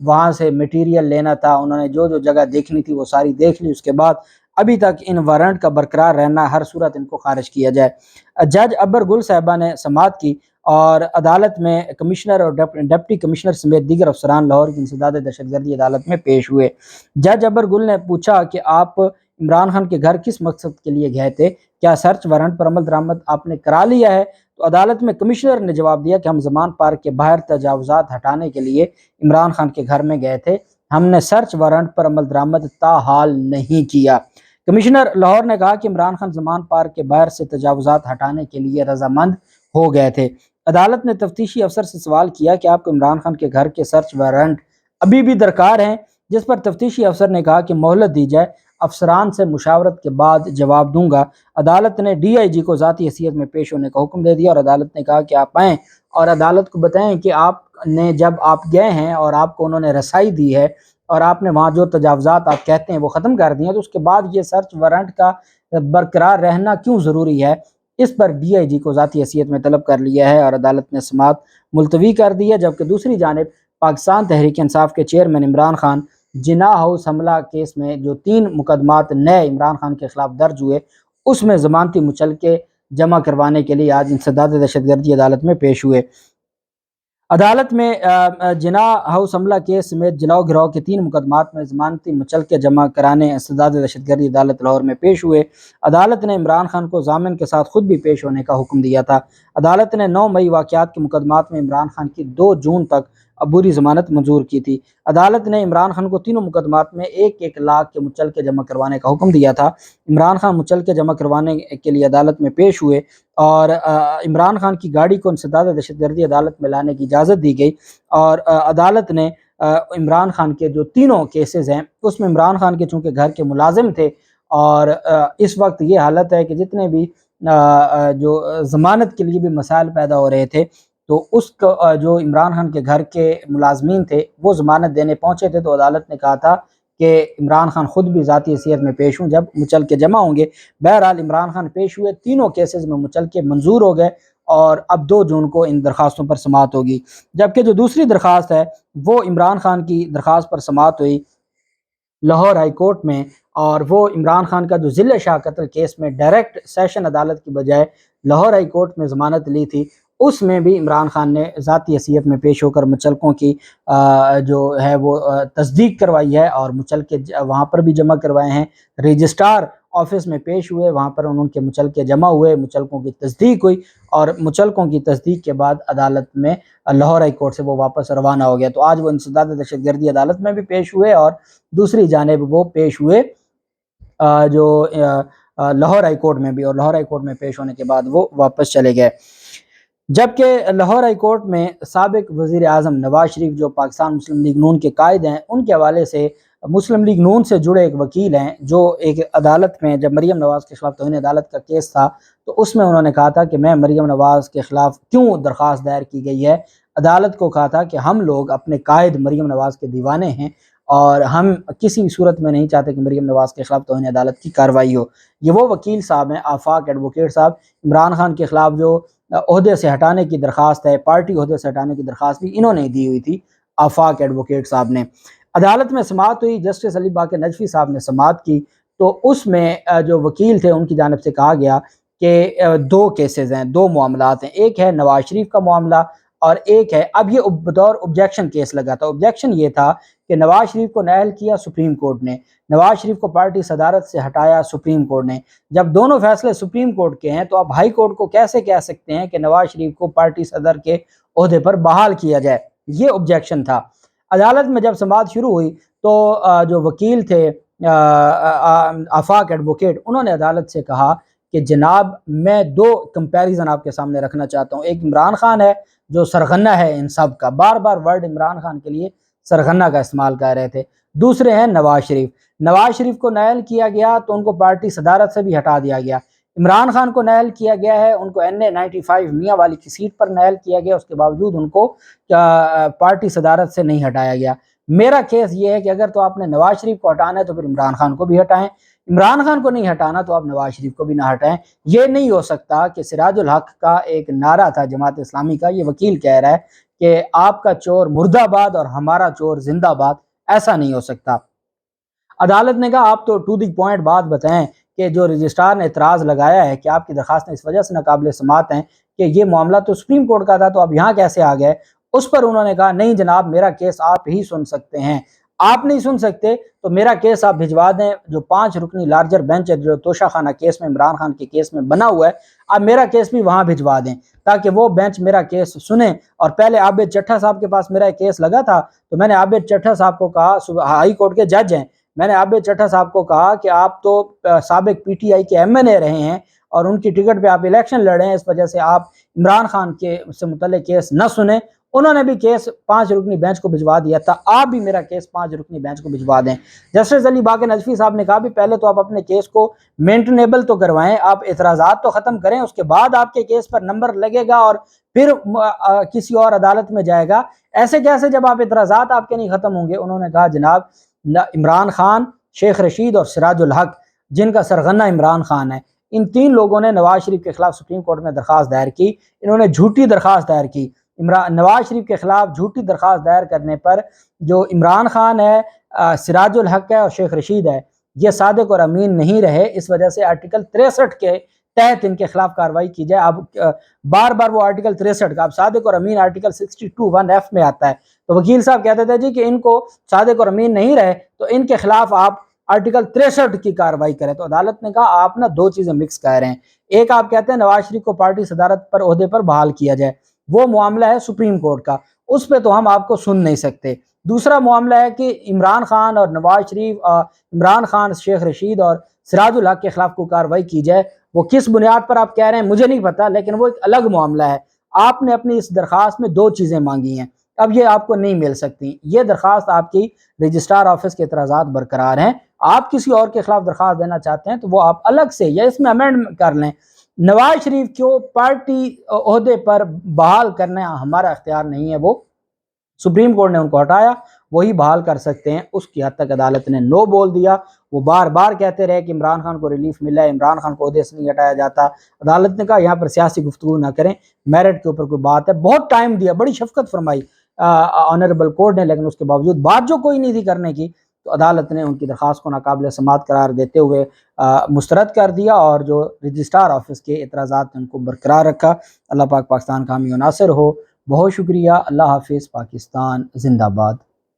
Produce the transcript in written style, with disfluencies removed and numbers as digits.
وہاں سے مٹیریل لینا تھا، انہوں نے جو جو جگہ دیکھنی تھی وہ ساری دیکھ لی، اس کے بعد ابھی تک ان وارنٹ کا برقرار رہنا ہر صورت ان کو خارج کیا جائے۔ جج اکبر گل صاحبہ نے سماعت کی اور عدالت میں کمشنر اور ڈپٹی کمشنر سمیت دیگر افسران لاہور کی انسداد دہشت گردی عدالت میں پیش ہوئے۔ جج اکبر گل نے پوچھا کہ آپ عمران خان کے گھر کس مقصد کے لیے گئے تھے؟ کیا سرچ وارنٹ پر عمل درآمد آپ نے کرا لیا ہے؟ تو عدالت میں کمشنر نے جواب دیا کہ ہم زمان پارک کے باہر تجاوزات ہٹانے کے لیے عمران خان کے گھر میں گئے تھے، ہم نے سرچ وارنٹ پر عمل درآمد تاحال نہیں کیا۔ کمشنر لاہور نے کہا کہ عمران خان زمان پارک کے باہر سے تجاوزات ہٹانے کے لیے رضامند ہو گئے تھے۔ عدالت نے تفتیشی افسر سے سوال کیا کہ آپ کو عمران خان کے گھر کے سرچ وارنٹ ابھی بھی درکار ہیں، جس پر تفتیشی افسر نے کہا کہ مہلت دی جائے، افسران سے مشاورت کے بعد جواب دوں گا۔ عدالت نے ڈی آئی جی کو ذاتی حیثیت میں پیش ہونے کا حکم دے دیا اور عدالت نے کہا کہ آپ آئیں اور عدالت کو بتائیں کہ آپ نے جب آپ گئے ہیں اور آپ کو انہوں نے رسائی دی ہے اور آپ نے وہاں جو تجاوزات آپ کہتے ہیں وہ ختم کر دیے ہیں، تو اس کے بعد یہ سرچ وارنٹ کا برقرار رہنا کیوں ضروری ہے؟ اس پر ڈی آئی جی کو ذاتی حیثیت میں طلب کر لیا ہے اور عدالت نے سماعت ملتوی کر دی ہے۔ جبکہ دوسری جانب پاکستان تحریک انصاف کے چیئرمین عمران خان جناح ہاؤس حملہ کیس میں جو 3 مقدمات نئے عمران خان کے خلاف درج ہوئے، اس میں ضمانتی مچلکے جمع کروانے کے لیے آج انسداد دہشت گردی عدالت میں پیش ہوئے۔ عدالت میں جناح ہاؤس حملہ کیس سمیت جلاؤ گراؤ کے 3 مقدمات میں ضمانتی مچلکے جمع کرانے انسداد دہشت گردی عدالت لاہور میں پیش ہوئے۔ عدالت نے عمران خان کو ضامن کے ساتھ خود بھی پیش ہونے کا حکم دیا تھا۔ عدالت نے 9 مئی واقعات کے مقدمات میں عمران خان کی 2 جون تک عبوری ضمانت منظور کی تھی۔ عدالت نے عمران خان کو تینوں مقدمات میں 1-1 لاکھ کے مچلکے جمع کروانے کا حکم دیا تھا۔ عمران خان مچلکے جمع کروانے کے لیے عدالت میں پیش ہوئے اور عمران خان کی گاڑی کو انسداد دہشت گردی عدالت میں لانے کی اجازت دی گئی اور عدالت نے عمران خان کے جو تینوں کیسز ہیں اس میں عمران خان کے چونکہ گھر کے ملازم تھے اور اس وقت یہ حالت ہے کہ جتنے بھی جو ضمانت کے لیے بھی مسائل پیدا ہو رہے تھے تو اس کو جو عمران خان کے گھر کے ملازمین تھے وہ ضمانت دینے پہنچے تھے، تو عدالت نے کہا تھا کہ عمران خان خود بھی ذاتی حیثیت میں پیش ہوں جب مچلکے جمع ہوں گے۔ بہرحال عمران خان پیش ہوئے، تینوں کیسز میں مچلکے منظور ہو گئے اور اب 2 جون کو ان درخواستوں پر سماعت ہوگی۔ جبکہ جو دوسری درخواست ہے وہ عمران خان کی درخواست پر سماعت ہوئی لاہور ہائی کورٹ میں، اور وہ عمران خان کا جو ضلع شاہ قتل کیس میں ڈائریکٹ سیشن عدالت کی بجائے لاہور ہائی کورٹ میں ضمانت لی تھی، اس میں بھی عمران خان نے ذاتی حیثیت میں پیش ہو کر مچلکوں کی جو ہے وہ تصدیق کروائی ہے اور مچلکے وہاں پر بھی جمع کروائے ہیں۔ رجسٹرار آفس میں پیش ہوئے، وہاں پر ان کے مچلکے جمع ہوئے، مچلکوں کی تصدیق ہوئی اور مچلکوں کی تصدیق کے بعد عدالت میں لاہور ہائی کورٹ سے وہ واپس روانہ ہو گیا۔ تو آج وہ انسداد دہشت گردی عدالت میں بھی پیش ہوئے اور دوسری جانب وہ پیش ہوئے جو لاہور ہائی کورٹ میں بھی، اور لاہور ہائی کورٹ میں پیش ہونے کے بعد وہ واپس چلے گئے۔ جبکہ لاہور ہائی کورٹ میں سابق وزیر اعظم نواز شریف جو پاکستان مسلم لیگ نون کے قائد ہیں، ان کے حوالے سے مسلم لیگ نون سے جڑے ایک وکیل ہیں جو ایک عدالت میں جب مریم نواز کے خلاف توہین عدالت کا کیس تھا تو اس میں انہوں نے کہا تھا کہ میں مریم نواز کے خلاف کیوں درخواست دائر کی گئی ہے، عدالت کو کہا تھا کہ ہم لوگ اپنے قائد مریم نواز کے دیوانے ہیں اور ہم کسی بھی صورت میں نہیں چاہتے کہ مریم نواز کے خلاف توہین عدالت کی کارروائی ہو۔ یہ وہ وکیل صاحب ہیں آفاق ایڈوکیٹ صاحب، عمران خان کے خلاف جو عہدے سے ہٹانے کی درخواست ہے، پارٹی عہدے سے ہٹانے کی درخواست بھی انہوں نے دی ہوئی تھی، آفاق ایڈوکیٹ صاحب نے۔ عدالت میں سماعت ہوئی، جسٹس علی باقر نجفی صاحب نے سماعت کی، تو اس میں جو وکیل تھے ان کی جانب سے کہا گیا کہ 2 کیسز ہیں، 2 معاملات ہیں، ایک ہے نواز شریف کا معاملہ اور ایک ہے، اب یہ بطور آبجیکشن کیس لگا تھا۔ آبجیکشن یہ تھا کہ نواز شریف کو نائل کیا سپریم کورٹ نے، نواز شریف کو پارٹی صدارت سے ہٹایا سپریم کورٹ نے۔ جب دونوں فیصلے سپریم کورٹ کے ہیں تو اب ہائی کورٹ کو کیسے کہہ سکتے ہیں کہ نواز شریف کو پارٹی صدر کے عہدے پر بحال کیا جائے؟ یہ آبجیکشن تھا۔ عدالت میں جب سماعت شروع ہوئی تو جو وکیل تھے آفاق ایڈوکیٹ، انہوں نے عدالت سے کہا کہ جناب میں 2 کمپیریزن آپ کے سامنے رکھنا چاہتا ہوں۔ ایک عمران خان ہے جو سرغنہ ہے ان سب کا، بار بار ورڈ عمران خان کے لیے سرغنہ کا استعمال کر رہے تھے۔ دوسرے ہیں نواز شریف، نواز شریف کو نائل کیا گیا تو ان کو پارٹی صدارت سے بھی ہٹا دیا گیا۔ عمران خان کو نائل کیا گیا ہے، ان کو NA-95 میاں والی کی سیٹ پر نائل کیا گیا، اس کے باوجود ان کو پارٹی صدارت سے نہیں ہٹایا گیا۔ میرا کیس یہ ہے کہ اگر تو آپ نے نواز شریف کو ہٹانا ہے تو پھر عمران خان کو بھی ہٹائیں، عمران خان کو نہیں ہٹانا تو آپ نواز شریف کو بھی نہ ہٹائیں۔ یہ نہیں ہو سکتا کہ سراج الحق کا ایک نعرہ تھا جماعت اسلامی کا، یہ وکیل کہہ رہا ہے کہ آپ کا چور مردہ باد اور ہمارا چور زندہ باد، ایسا نہیں ہو سکتا۔ عدالت نے کہا آپ تو ٹو دی پوائنٹ بات بتائیں کہ جو رجسٹرار نے اعتراض لگایا ہے کہ آپ کی درخواستیں اس وجہ سے ناقابل سماعت ہیں کہ یہ معاملہ تو سپریم کورٹ کا تھا، تو اب یہاں کیسے آ گئے؟ اس پر انہوں نے کہا نہیں جناب، میرا کیس آپ ہی سن سکتے ہیں، آپ نہیں سن سکتے تو میرا کیس آپ بھجوا دیں، جو 5 رکنی لارجر بینچ ہے جو توشہ خانہ کیس میں عمران خان کے کیس میں بنا ہوا ہے، آپ میرا کیس بھی وہاں بھجوا دیں تاکہ وہ بینچ میرا کیس سنیں۔ اور پہلے عابد چٹھا صاحب کے پاس میرا کیس لگا تھا تو میں نے عابد چٹھا صاحب کو کہا، ہائی کورٹ کے جج ہیں، میں نے عابد چٹھا صاحب کو کہا کہ آپ تو سابق پی ٹی آئی کے ایم این اے رہے ہیں اور ان کی ٹکٹ پہ آپ الیکشن لڑے ہیں، اس وجہ سے آپ عمران خان کے سے متعلق کیس نہ سنیں۔ انہوں نے بھی کیس 5 رکنی بینچ کو بھجوا دیا تھا، آپ بھی میرا کیس 5 رکنی بینچ کو بھجوا دیں۔ جسٹس علی باقر نجفی صاحب نے کہا بھی پہلے تو آپ اپنے کیس کو مینٹنیبل تو کروائیں، آپ اعتراضات تو ختم کریں، اس کے بعد آپ کے کیس پر نمبر لگے گا اور پھر کسی اور عدالت میں جائے گا، ایسے کیسے جب آپ اعتراضات آپ کے نہیں ختم ہوں گے؟ انہوں نے کہا جناب عمران خان، شیخ رشید اور سراج الحق، جن کا سرغنہ عمران خان ہے، ان 3 لوگوں نے نواز شریف کے خلاف سپریم کورٹ میں درخواست دائر کی، انہوں نے جھوٹی درخواست دائر کی۔ نواز شریف کے خلاف جھوٹی درخواست دائر کرنے پر جو عمران خان ہے، سراج الحق ہے اور شیخ رشید ہے، یہ صادق اور امین نہیں رہے، اس وجہ سے آرٹیکل 63 کے تحت ان کے خلاف کارروائی کی جائے۔ اب بار بار وہ آرٹیکل 63 کا، اب صادق اور امین آرٹیکل 62(1)(f) میں آتا ہے، تو وکیل صاحب کہتے تھے جی کہ ان کو صادق اور امین نہیں رہے تو ان کے خلاف آپ آرٹیکل 63 کی کارروائی کریں۔ تو عدالت نے کہا آپ نا 2 چیزیں مکس کر رہے ہیں، ایک آپ کہتے ہیں نواز شریف کو پارٹی صدارت پر عہدے پر بحال کیا جائے، وہ معاملہ ہے سپریم کورٹ کا، اس پہ تو ہم آپ کو سن نہیں سکتے۔ دوسرا معاملہ ہے کہ عمران خان اور نواز شریف، عمران خان، شیخ رشید اور سراج الحق کے خلاف کوئی کارروائی کی جائے، وہ کس بنیاد پر آپ کہہ رہے ہیں مجھے نہیں پتا، لیکن وہ ایک الگ معاملہ ہے۔ آپ نے اپنی اس درخواست میں 2 چیزیں مانگی ہیں، اب یہ آپ کو نہیں مل سکتی، یہ درخواست آپ کی رجسٹرار آفس کے اعتراضات برقرار ہیں۔ آپ کسی اور کے خلاف درخواست دینا چاہتے ہیں تو وہ آپ الگ سے یا اس میں امینڈ کر لیں۔ نواز شریف کو پارٹی عہدے پر بحال کرنا ہمارا اختیار نہیں ہے، وہ سپریم کورٹ نے ان کو ہٹایا، وہی بحال کر سکتے ہیں۔ اس کی حد تک عدالت نے نو بول دیا۔ وہ بار بار کہتے رہے کہ عمران خان کو ریلیف ملا ہے، عمران خان کو عہدے سے نہیں ہٹایا جاتا۔ عدالت نے کہا یہاں پر سیاسی گفتگو نہ کریں، میرٹ کے اوپر کوئی بات ہے۔ بہت ٹائم دیا، بڑی شفقت فرمائی آنریبل کورٹ نے، لیکن اس کے باوجود بات جو کوئی نہیں تھی کرنے کی، تو عدالت نے ان کی درخواست کو ناقابل سماعت قرار دیتے ہوئے مسترد کر دیا، اور جو رجسٹرار آفس کے اعتراضات ان کو برقرار رکھا۔ اللہ پاک پاکستان کا حامی و ناصر ہو۔ بہت شکریہ۔ اللہ حافظ۔ پاکستان زندہ باد۔